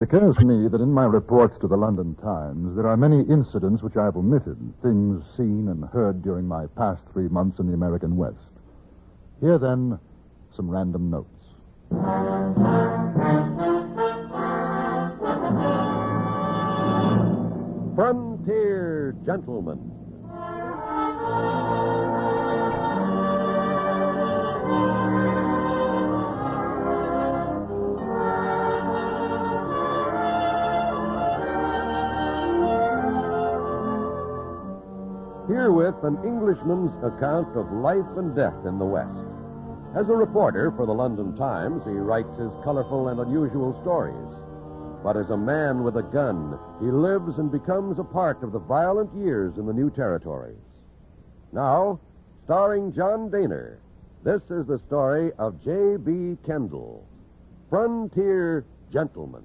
It occurs to me that in my reports to the London Times, there are many incidents which I've omitted, things seen and heard during my past 3 months in the American West. Here, then, some random notes. Frontier Gentleman. Herewith an Englishman's account of life and death in the West. As a reporter for the London Times, he writes his colorful and unusual stories. But as a man with a gun, he lives and becomes a part of the violent years in the new territories. Now, starring John Dehner, this is the story of J.B. Kendle, Frontier Gentleman.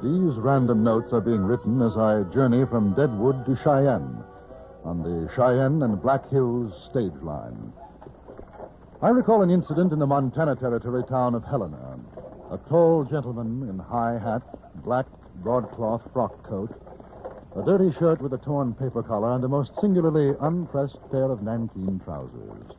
These random notes are being written as I journey from Deadwood to Cheyenne on the Cheyenne and Black Hills stage line. I recall an incident in the Montana Territory town of Helena. A tall gentleman in high hat, black broadcloth frock coat, a dirty shirt with a torn paper collar, and a most singularly unpressed pair of nankeen trousers.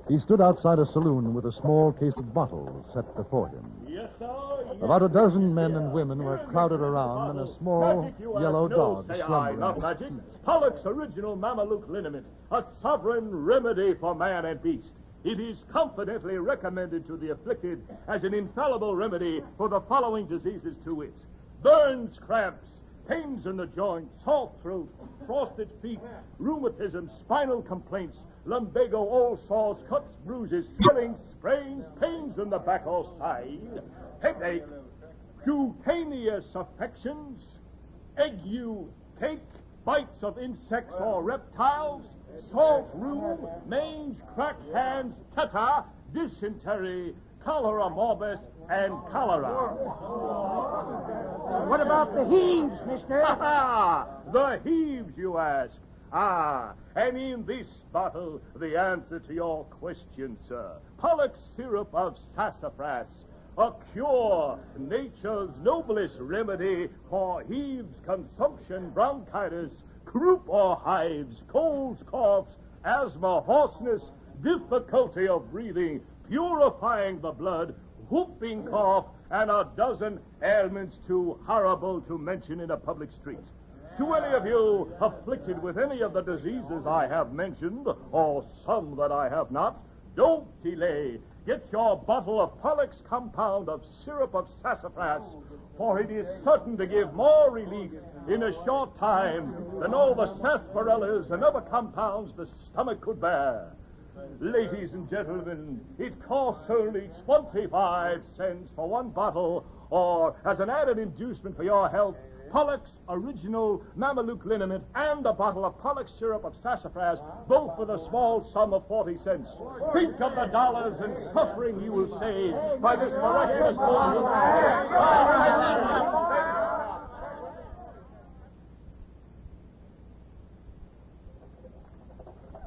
He stood outside a saloon with a small case of bottles set before him. Yes, sir. Yes, About a dozen men and women were crowded around, and a small yellow dog slumbering. Not magic. Pollock's original Mameluke liniment, a sovereign remedy for man and beast. It is confidently recommended to the afflicted as an infallible remedy for the following diseases to wit: burns, cramps, pains in the joints, sore throat, frosted feet, rheumatism, spinal complaints, lumbago, old sores, cuts, bruises, swellings, sprains, pains in the back or side, headache, cutaneous affections, ague, cake, bites of insects or reptiles, salt rheum, mange, cracked hands, catarrh, dysentery, cholera morbus, and cholera. What about the heaves, mister? The heaves, you ask? And in this bottle, the answer to your question, sir. Pollock's syrup of sassafras, a cure, nature's noblest remedy for heaves, consumption, bronchitis, croup or hives, colds, coughs, asthma, hoarseness, difficulty of breathing, purifying the blood, whooping cough, and a dozen ailments too horrible to mention in a public street. To any of you afflicted with any of the diseases I have mentioned, or some that I have not, don't delay. Get your bottle of Pollock's compound of syrup of sassafras, for it is certain to give more relief in a short time than all the sarsaparillas and other compounds the stomach could bear. Ladies and gentlemen, it costs only 25 cents for one bottle, or as an added inducement for your health, Pollock's original Mameluke liniment and a bottle of Pollock's syrup of sassafras, both for the small sum of 40 cents. Think of the dollars and suffering you will save by this miraculous formula.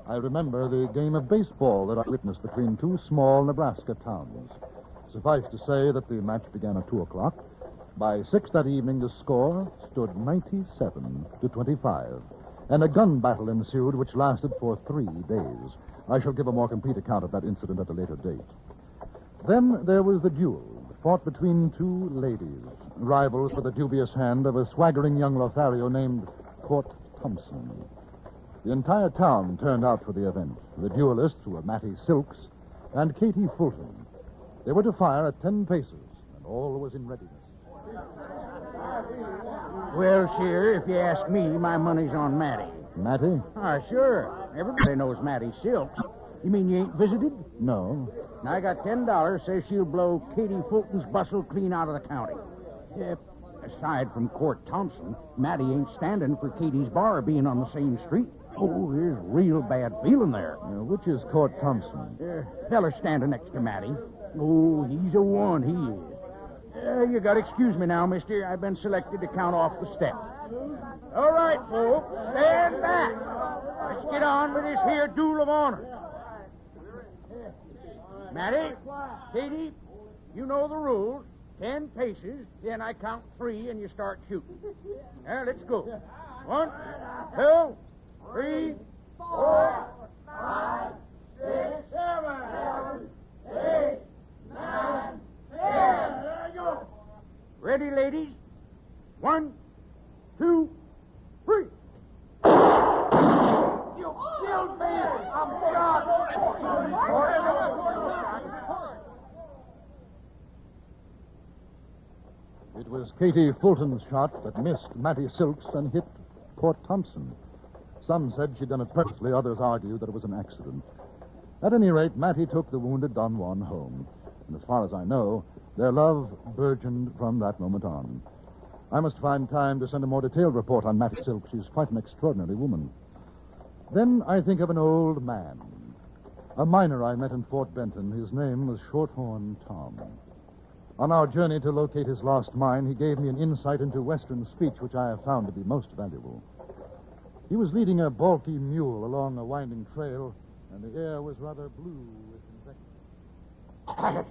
I remember the game of baseball that I witnessed between two small Nebraska towns. Suffice to say that the match began at 2 o'clock. By 6 that evening, the score stood 97-25, and a gun battle ensued which lasted for 3 days. I shall give a more complete account of that incident at a later date. Then there was the duel, fought between two ladies, rivals for the dubious hand of a swaggering young Lothario named Court Thompson. The entire town turned out for the event. The duelists were Mattie Silks and Katie Fulton. They were to fire at 10 paces, and all was in readiness. Well, sure, if you ask me, my money's on Mattie. Mattie? Sure. Everybody knows Mattie Silks. You mean you ain't visited? No. Now, I got $10, says she'll blow Katie Fulton's bustle clean out of the county. Aside from Court Thompson, Mattie ain't standing for Katie's bar being on the same street. Oh, there's real bad feeling there. Which is Court Thompson? Feller standing next to Mattie. Oh, he's a one, he is. You got to excuse me now, mister. I've been selected to count off the steps. All right, folks, stand back. Let's get on with this here duel of honor. Matty, Katie, you know the rules. 10 paces, then I count 3 and you start shooting. Now, let's go. 1, 2, 3, 4, 5, 6, 7, 8, 9, 10. Ready, ladies? 1, 2, 3. You killed me! I'm shot! It was Katie Fulton's shot that missed Mattie Silks and hit Court Thompson. Some said she'd done it purposely, others argued that it was an accident. At any rate, Mattie took the wounded Don Juan home. And as far as I know, their love burgeoned from that moment on. I must find time to send a more detailed report on Mattie Silk. She's quite an extraordinary woman. Then I think of an old man. A miner I met in Fort Benton. His name was Shorthorn Tom. On our journey to locate his lost mine, he gave me an insight into Western speech, which I have found to be most valuable. He was leading a balky mule along a winding trail, and the air was rather blue with invective.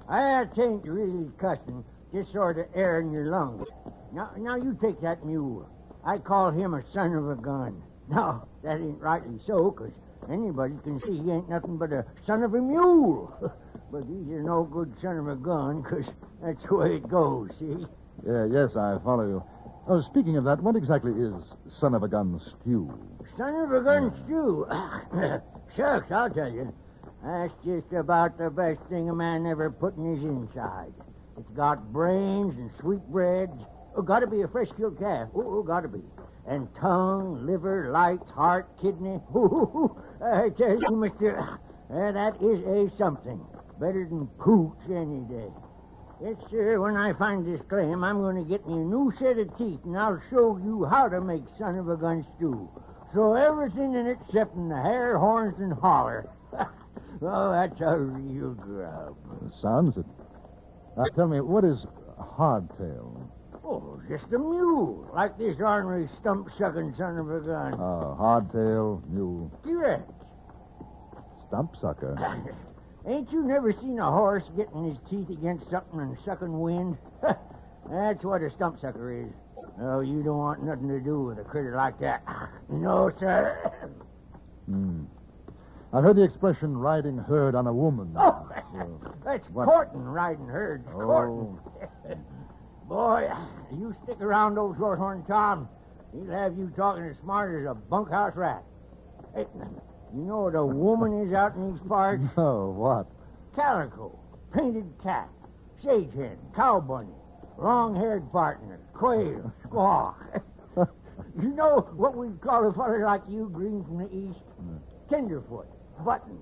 I ain't really cussing, just sort of air in your lungs. Now you take that mule. I call him a son of a gun. No, that ain't rightly so, 'cause anybody can see he ain't nothing but a son of a mule. But he's a no good son of a gun, 'cause that's the way it goes, see? Yes, I follow you. Oh, speaking of that, what exactly is son of a gun stew? Son of a gun stew? Shucks, I'll tell you. That's just about the best thing a man ever put in his inside. It's got brains and sweetbreads. Oh, gotta be a fresh-killed calf. Oh, gotta be. And tongue, liver, lights, heart, kidney. I tell you, mister, that is a something. Better than pooch any day. Yes, sir, when I find this claim, I'm going to get me a new set of teeth, and I'll show you how to make son of a gun stew. So everything in it except the hair, horns, and holler. Oh, that's a real grub. Sounds it. Now, tell me, what is hardtail? Oh, just a mule, like this ornery stump-sucking son of a gun. Oh, hardtail, mule. Correct. Stump sucker. Ain't you never seen a horse getting his teeth against something and sucking wind? That's what a stump sucker is. Oh, you don't want nothing to do with a critter like that. No, sir. I've heard the expression riding herd on a woman. Oh, that's courting, riding herds. Courting. Boy, you stick around old Shorthorn Tom, he'll have you talking as smart as a bunkhouse rat. Hey, you know what a woman is out in these parts? No, what? Calico, painted cat, sage hen, cow bunny, long-haired partner, quail, squaw. You know what we'd call a feller like you, green from the east? Tenderfoot, button,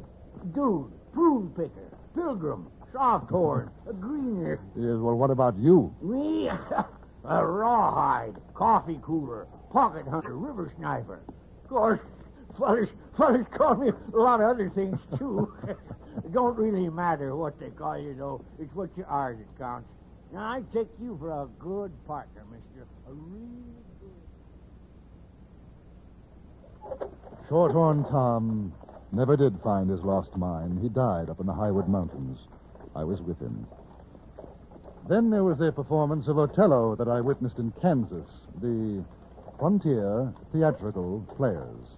dude, prune picker, pilgrim, softhorn, a greener. Yes, well, what about you? Me? A rawhide, coffee cooler, pocket hunter, river sniper. Of course, fellas call me a lot of other things, too. It don't really matter what they call you, though. It's what you are that counts. Now, I take you for a good partner, mister. A really good... Shorthorn Tom never did find his lost mine. He died up in the Highwood Mountains. I was with him. Then there was the performance of Othello that I witnessed in Kansas, the Frontier Theatrical Players.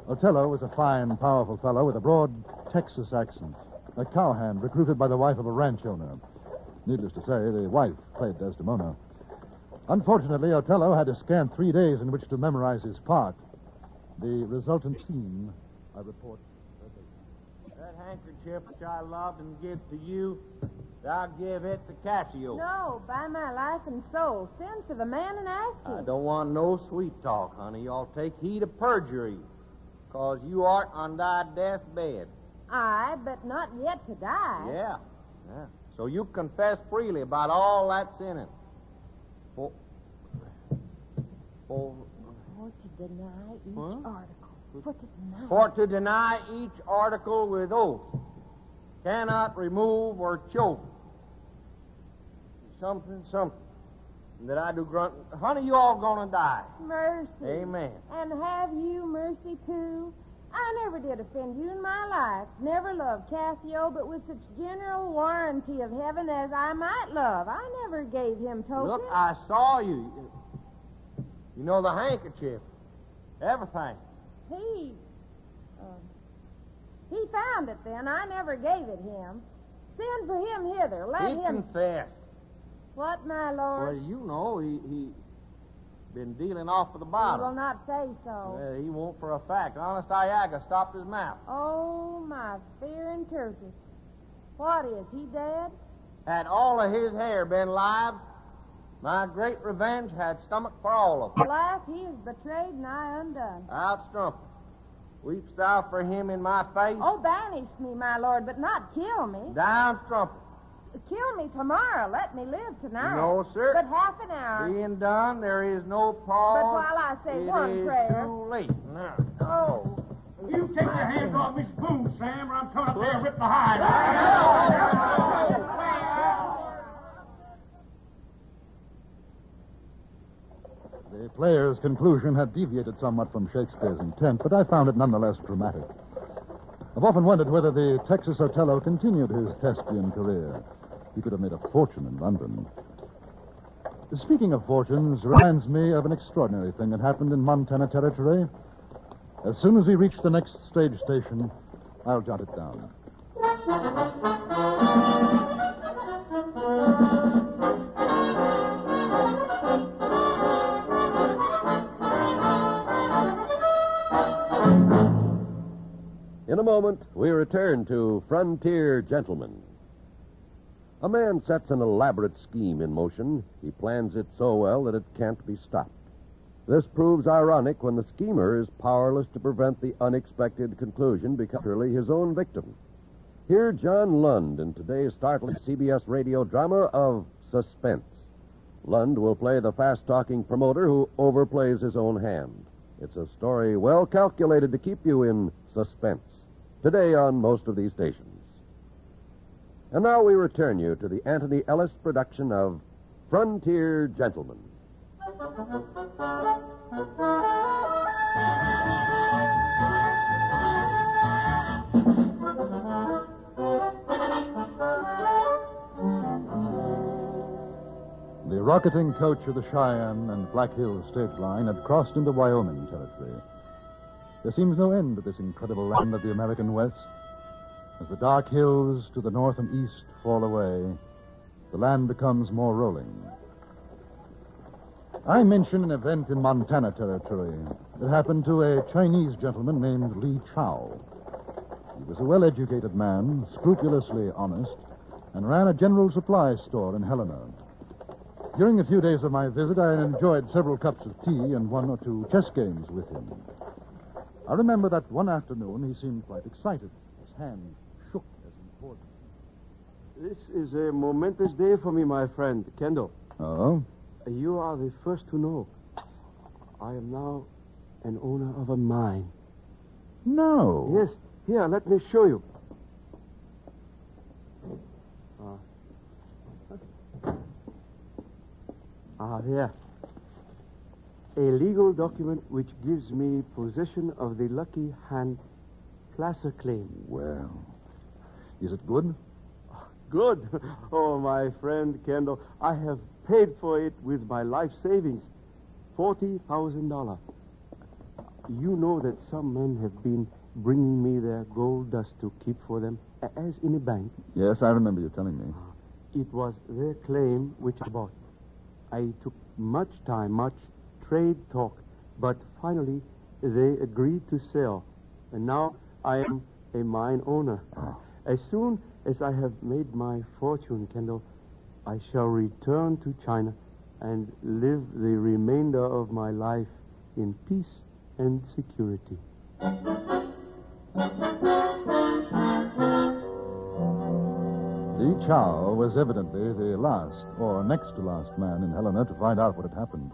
Othello was a fine, powerful fellow with a broad Texas accent, a cowhand recruited by the wife of a ranch owner. Needless to say, the wife played Desdemona. Unfortunately, Othello had a scant 3 days in which to memorize his part. The resultant scene, I report. That handkerchief which I loved and give to you, I'll give it to Cassio. No, by my life and soul. Send for the man and ask him. I don't want no sweet talk, honey. Y'all take heed of perjury, 'cause you art on thy deathbed. Aye, but not yet to die. Yeah. So you confess freely about all that's in it. For to deny each article. For to deny each article with oath, cannot remove or choke. something, that I do grunt. Honey, you all gonna die. Mercy. Amen. And have you mercy, too? I never did offend you in my life. Never loved Cassio, but with such general warranty of heaven as I might love. I never gave him token. Look, I saw you. You know the handkerchief. Everything. He found it then. I never gave it him. Send for him hither. Let He him... confessed. What, my lord? Well, you know, he been dealing off of the He bottle. will not say so. Well, he won't for a fact. Honest Iaga stopped his mouth. Oh, my fear and turkey. What is he dead? Had all of his hair been live, my great revenge had stomach for all of them. Alas, he is betrayed and I undone. Out Strumpet. Weepst thou for him in my face? Oh, banish me, my lord, but not kill me. Down Strumpet. Kill me tomorrow. Let me live tonight. No, sir. But half an hour. Being done, there is no pause. But while I say one prayer. It is too late now. Oh. You take your hands off me spoon, Sam, or I'm coming up there and rip the hide. The player's conclusion had deviated somewhat from Shakespeare's intent, but I found it nonetheless dramatic. I've often wondered whether the Texas Othello continued his thespian career. He could have made a fortune in London. Speaking of fortunes, reminds me of an extraordinary thing that happened in Montana Territory. As soon as we reach the next stage station, I'll jot it down. In a moment, we return to Frontier Gentlemen. A man sets an elaborate scheme in motion. He plans it so well that it can't be stopped. This proves ironic when the schemer is powerless to prevent the unexpected conclusion becoming his own victim. Hear John Lund in today's startling CBS radio drama of Suspense. Lund will play the fast-talking promoter who overplays his own hand. It's a story well calculated to keep you in suspense. Today on most of these stations. And now we return you to the Anthony Ellis production of Frontier Gentlemen. The rocketing coach of the Cheyenne and Black Hills stage line had crossed into Wyoming territory. There seems no end to this incredible land of the American West. As the dark hills to the north and east fall away, the land becomes more rolling. I mention an event in Montana Territory that happened to a Chinese gentleman named Li Chao. He was a well-educated man, scrupulously honest, and ran a general supply store in Helena. During a few days of my visit, I enjoyed several cups of tea and one or two chess games with him. I remember that one afternoon he seemed quite excited. His hand shook as he poured. This is a momentous day for me, my friend, Kendle. Oh? You are the first to know. I am now an owner of a mine. No. Yes. Here, let me show you. There. A legal document which gives me possession of the Lucky Hand placer claim. Well, is it good? Good. Oh, my friend Kendle, I have paid for it with my life savings. $40,000. You know that some men have been bringing me their gold dust to keep for them, as in a bank. Yes, I remember you telling me. It was their claim which I bought. I took much time, much trade talk, but finally they agreed to sell. And now I am a mine owner. Oh. As soon as I have made my fortune, Kendle, I shall return to China and live the remainder of my life in peace and security. Li Chao was evidently the last, or next to last man in Helena to find out what had happened.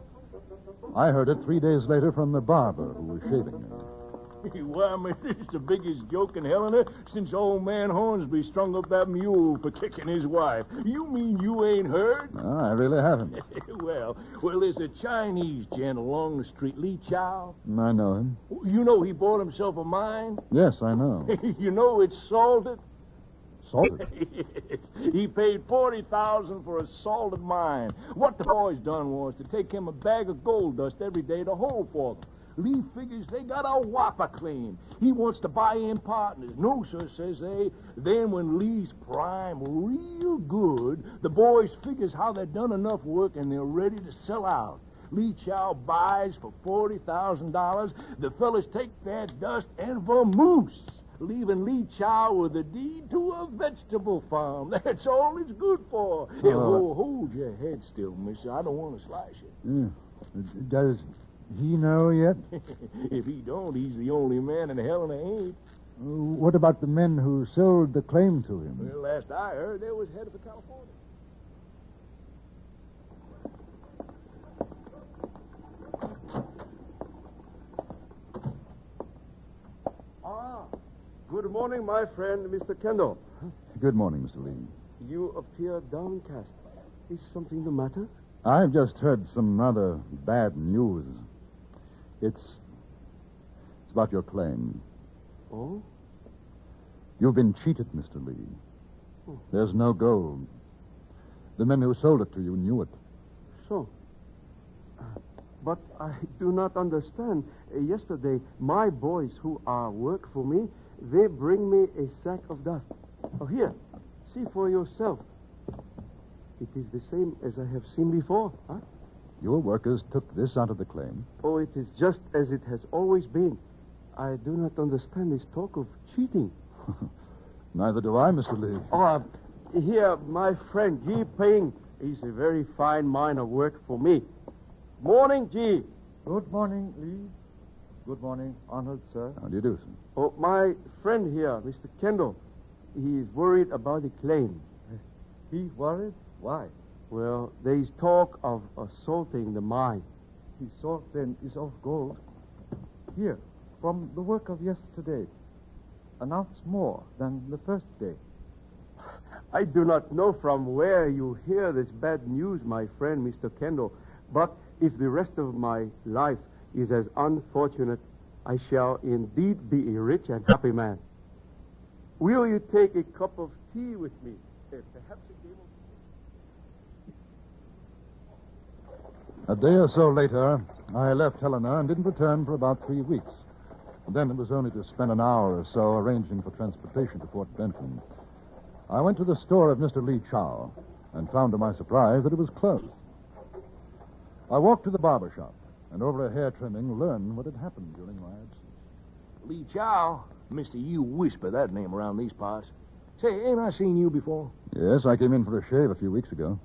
I heard it 3 days later from the barber who was shaving me. Why, miss, it's the biggest joke in Helena since old man Hornsby strung up that mule for kicking his wife. You mean you ain't heard? No, I really haven't. well, there's a Chinese gent along the street, Lee Chow. I know him. You know he bought himself a mine? Yes, I know. You know it's salted? Salted? He paid $40,000 for a salted mine. What the boys done was to take him a bag of gold dust every day to hold for them. Lee figures they got a whopper claim. He wants to buy in partners. No, sir, says they. Then when Lee's prime real good, the boys figures how they've done enough work and they're ready to sell out. Lee Chow buys for $40,000. The fellas take that dust and vamoose, leaving Lee Chow with a deed to a vegetable farm. That's all it's good for. Hey, hold your head still, mister. I don't want to slice you. Does he know yet? If he don't, he's the only man in Helena ain't. What about the men who sold the claim to him? Well, last I heard, they was headed for California. Good morning, my friend, Mr. Kendle. Good morning, Mr. Lee. You appear downcast. Is something the matter? I've just heard some rather bad news. It's about your claim. Oh? You've been cheated, Mr. Lee. There's no gold. The men who sold it to you knew it. So? But I do not understand. Yesterday, my boys who work for me, they bring me a sack of dust. Oh, here. See for yourself. It is the same as I have seen before, huh? Your workers took this out of the claim? Oh, it is just as it has always been. I do not understand this talk of cheating. Neither do I, Mr. Lee. Oh, here, my friend, G. Ping. He's a very fine mine of work for me. Morning, G. Good morning, Lee. Good morning, honored sir. How do you do, sir? Oh, my friend here, Mr. Kendle, he is worried about the claim. He's worried? Why? Well, there is talk of assaulting the mine. The salt then is of gold. Here, from the work of yesterday, an ounce more than the first day. I do not know from where you hear this bad news, my friend, Mr. Kendle, but if the rest of my life is as unfortunate, I shall indeed be a rich and happy man. Will you take a cup of tea with me? Perhaps a game of... A day or so later, I left Helena and didn't return for about 3 weeks. And then it was only to spend an hour or so arranging for transportation to Fort Benton. I went to the store of Mr. Lee Chow and found to my surprise that it was closed. I walked to the barber shop and over a hair trimming learned what had happened during my absence. Lee Chow? Mister, you whisper that name around these parts. Say, ain't I seen you before? Yes, I came in for a shave a few weeks ago.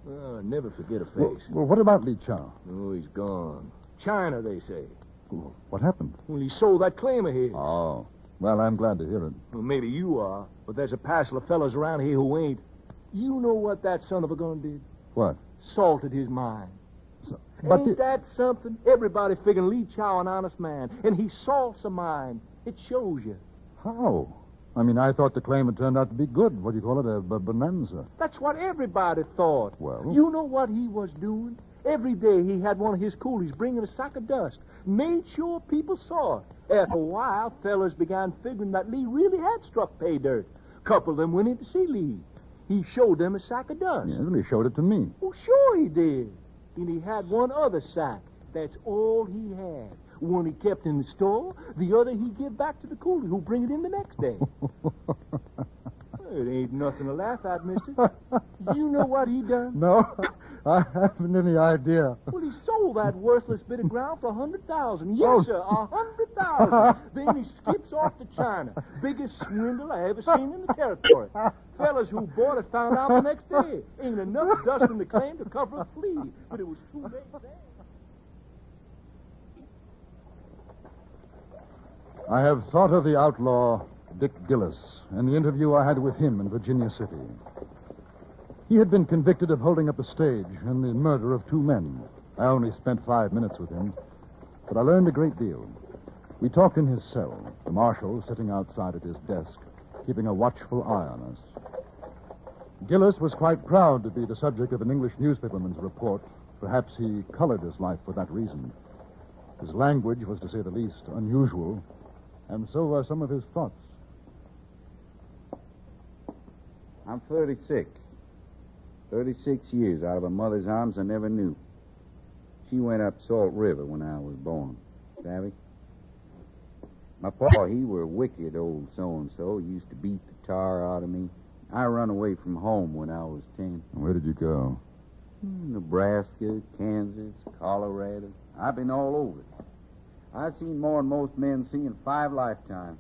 Never forget a face. Well, what about Lee Chow? Oh, he's gone. China, they say. Well, what happened? Well, he sold that claim of his. Oh, well, I'm glad to hear it. Well, maybe you are, but there's a passel of fellas around here who ain't. You know what that son of a gun did? What? Salted his mine. But ain't that something? Everybody figuring Lee Chow an honest man, and he salts a mine. It shows you. How? I mean, I thought the claim had turned out to be good. What do you call it? A bonanza. That's what everybody thought. Well? You know what he was doing? Every day he had one of his coolies bring him a sack of dust. Made sure people saw it. After a while, fellas began figuring that Lee really had struck pay dirt. Couple of them went in to see Lee. He showed them a sack of dust. Yeah, well, he showed it to me. Oh, sure he did. And he had one other sack. That's all he had. One he kept in the store, the other he give back to the coolie who'll bring it in the next day. It ain't nothing to laugh at, mister. Do you know what he done? No, I haven't any idea. Well, he sold that worthless bit of ground for $100,000. Yes, sir, $100,000. Then he skips off to China. Biggest swindle I ever seen in the territory. Fellas who bought it found out the next day. Ain't enough dust in the claim to cover a flea. But it was too late then. I have thought of the outlaw Dick Gillis and the interview I had with him in Virginia City. He had been convicted of holding up a stage and the murder of 2 men. I only spent 5 minutes with him, but I learned a great deal. We talked in his cell, the marshal sitting outside at his desk, keeping a watchful eye on us. Gillis was quite proud to be the subject of an English newspaperman's report. Perhaps he colored his life for that reason. His language was, to say the least, unusual, and so were some of his thoughts. I'm 36. 36 years out of a mother's arms I never knew. She went up Salt River when I was born. Savvy? My pa, he were a wicked old so-and-so. He used to beat the tar out of me. I run away from home when I was 10. Where did you go? Nebraska, Kansas, Colorado. I've been all over. I've seen more than most men see in 5 lifetimes.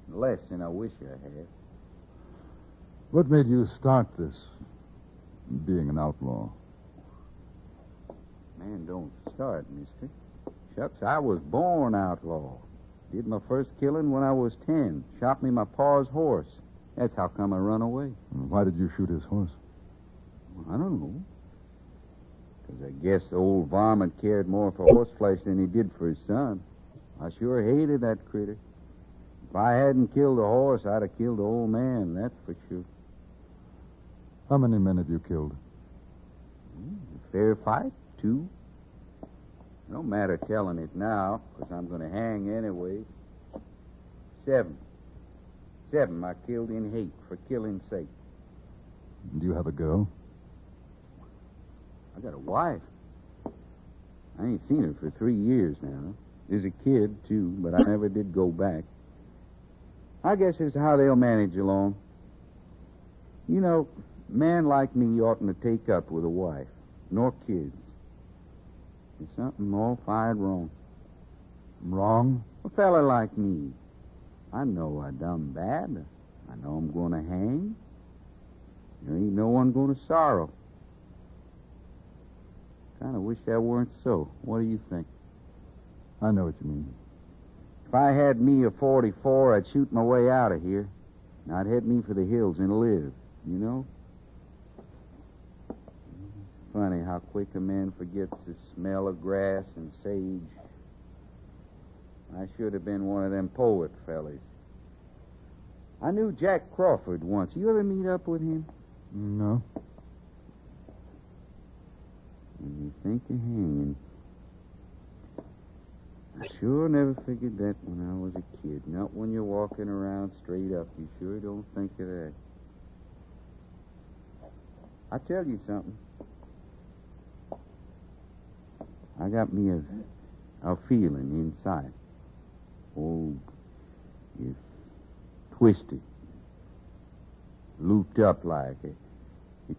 Less than I wish I had. What made you start this, being an outlaw? Man, don't start, mister. Shucks, I was born outlaw. Did my first killing when I was 10. Shot me my pa's horse. That's how come I run away. Why did you shoot his horse? I don't know. Because I guess the old varmint cared more for horse flesh than he did for his son. I sure hated that critter. If I hadn't killed the horse, I'd have killed the old man, that's for sure. How many men have you killed? A fair fight, 2. No matter telling it now, because I'm going to hang anyway. 7. 7 I killed in hate for killing's sake. Do you have a girl? I got a wife. I ain't seen her for 3 years now. There's a kid, too, but I never did go back. I guess it's how they'll manage along. You know, a man like me oughtn't to take up with a wife, nor kids. There's something all fired wrong. Wrong? A fella like me. I know I done bad. I know I'm going to hang. There ain't no one going to sorrow. Kind of wish that weren't so. What do you think? I know what you mean. If I had me a 44, I'd shoot my way out of here. And I'd head me for the hills and live, you know? It's funny how quick a man forgets the smell of grass and sage. I should have been one of them poet fellas. I knew Jack Crawford once. You ever meet up with him? No. When you think of hanging. I sure never figured that when I was a kid. Not when you're walking around straight up. You sure don't think of that. I tell you something. I got me a feeling inside. Oh, it's twisted. Looped up like it.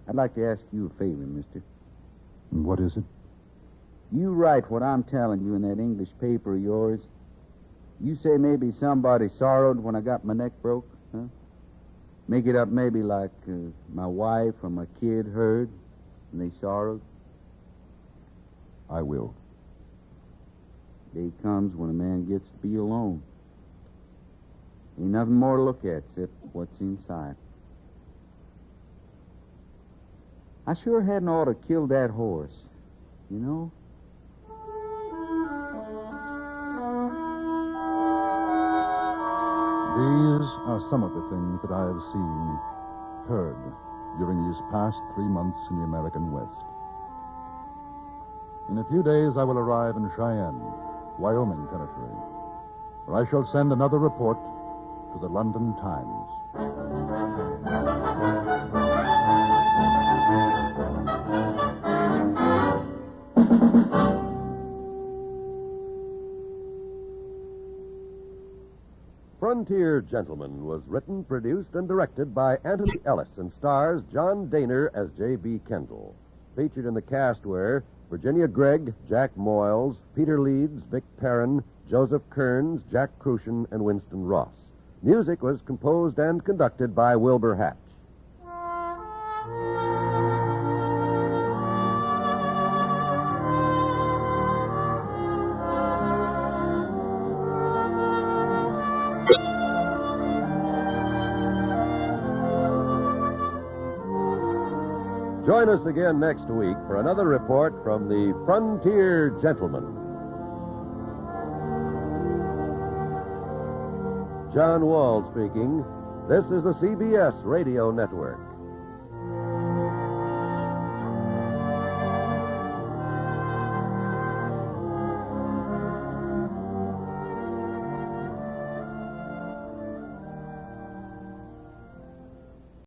I'd like to ask you a favor, mister. What is it? You write what I'm telling you in that English paper of yours. You say maybe somebody sorrowed when I got my neck broke, huh? Make it up maybe like my wife or my kid heard and they sorrowed. I will. Day comes when a man gets to be alone. Ain't nothing more to look at except what's inside. I sure hadn't ought to kill that horse, you know? These are some of the things that I have seen, heard, during these past 3 months in the American West. In a few days, I will arrive in Cheyenne, Wyoming territory, where I shall send another report to the London Times. Frontier Gentleman was written, produced, and directed by Anthony Ellis and stars John Dehner as J.B. Kendle. Featured in the cast were Virginia Gregg, Jack Moyles, Peter Leeds, Vic Perrin, Joseph Kearns, Jack Crucian, and Winston Ross. Music was composed and conducted by Wilbur Hatch. Join us again next week for another report from the Frontier Gentleman. John Wall speaking. This is the CBS Radio Network.